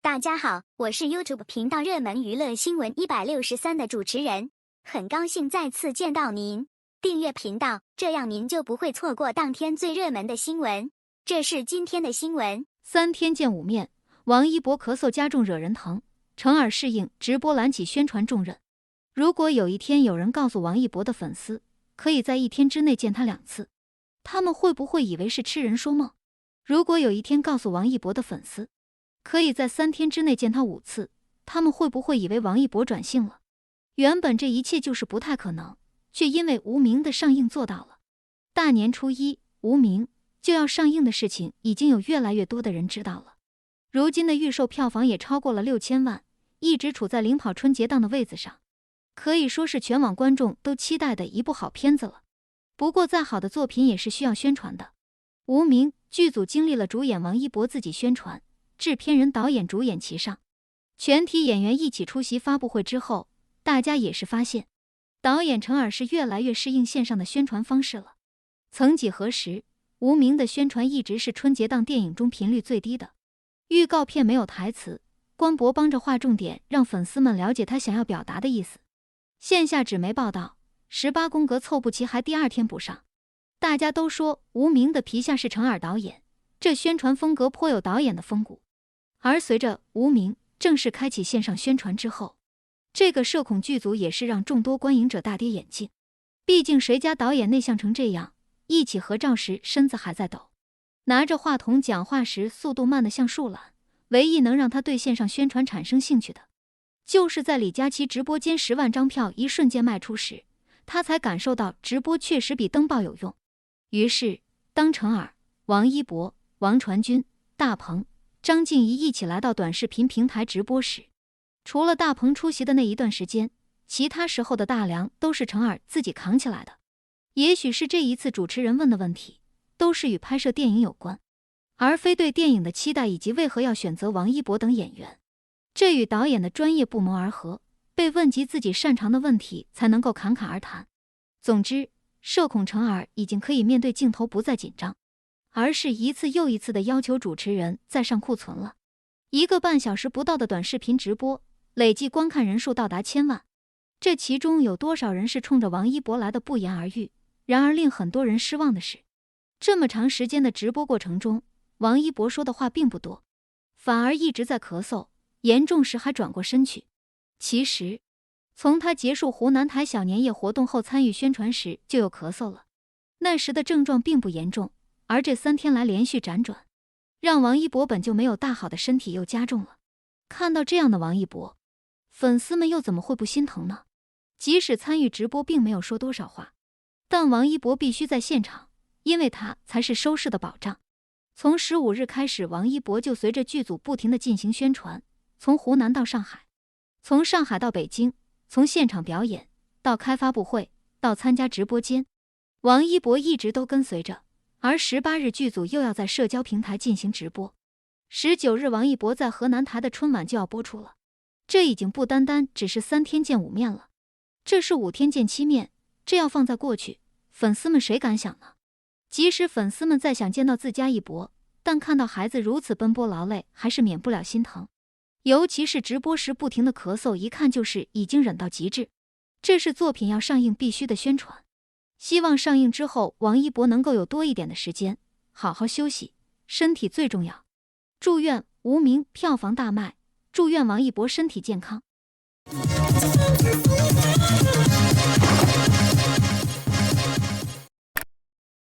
大家好，我是 YouTube 频道热门娱乐新闻163的主持人，很高兴再次见到您。订阅频道，这样您就不会错过当天最热门的新闻。这是今天的新闻。3天见5面，王一博咳嗽加重惹人疼，成耳适应直播揽起宣传重任。如果有一天有人告诉王一博的粉丝，可以在1天之内见他2次，他们会不会以为是痴人说梦？如果有一天告诉王一博的粉丝，可以在3天之内见他5次，他们会不会以为王一博转性了？原本这一切就是不太可能，却因为无名的上映做到了。大年初一，无名就要上映的事情，已经有越来越多的人知道了。如今的预售票房也超过了6000万，一直处在领跑春节档的位子上，可以说是全网观众都期待的一部好片子了。不过再好的作品也是需要宣传的。无名剧组经历了主演王一博自己宣传，制片人、导演、主演齐上，全体演员一起出席发布会之后，大家也是发现，导演成耳是越来越适应线上的宣传方式了。曾几何时，无名的宣传一直是春节档电影中频率最低的，预告片没有台词，关博帮着画重点，让粉丝们了解他想要表达的意思。线下纸媒报道，18宫格凑不齐还第2天补上。大家都说无名的皮下是成耳导演，这宣传风格颇有导演的风骨。而随着无名正式开启线上宣传之后，这个社恐剧组也是让众多观影者大跌眼镜。毕竟谁家导演内向成这样，一起合照时身子还在抖，拿着话筒讲话时速度慢得像树懒。唯一能让他对线上宣传产生兴趣的，就是在李佳琦直播间10万张票一瞬间卖出时，他才感受到直播确实比登报有用。于是当成耳、王一博、王传君、大鹏、张婧仪一起来到短视频平台直播时，除了大鹏出席的那一段时间，其他时候的大梁都是成耳自己扛起来的。也许是这一次主持人问的问题都是与拍摄电影有关，而非对电影的期待以及为何要选择王一博等演员，这与导演的专业不谋而合，被问及自己擅长的问题才能够侃侃而谈。总之，社恐成耳已经可以面对镜头不再紧张，而是一次又一次的要求主持人再上库存了。1个半小时不到的短视频直播，累计观看人数到达1000万，这其中有多少人是冲着王一博来的不言而喻。然而令很多人失望的是，这么长时间的直播过程中，王一博说的话并不多，反而一直在咳嗽，严重时还转过身去。其实从他结束湖南台小年夜活动后参与宣传时就有咳嗽了，那时的症状并不严重，而这3天来连续辗转，让王一博本就没有大好的身体又加重了。看到这样的王一博，粉丝们又怎么会不心疼呢？即使参与直播并没有说多少话，但王一博必须在现场，因为他才是收视的保障。从15日开始，王一博就随着剧组不停地进行宣传，从湖南到上海，从上海到北京，从现场表演到开发布会到参加直播间，王一博一直都跟随着。而18日剧组又要在社交平台进行直播，19日王一博在河南台的春晚就要播出了。这已经不单单只是3天见5面了，这是5天见7面，这要放在过去，粉丝们谁敢想呢？即使粉丝们再想见到自家一博，但看到孩子如此奔波劳累，还是免不了心疼。尤其是直播时不停的咳嗽，一看就是已经忍到极致。这是作品要上映必须的宣传。希望上映之后，王一博能够有多一点的时间好好休息，身体最重要。祝愿无名票房大卖，祝愿王一博身体健康。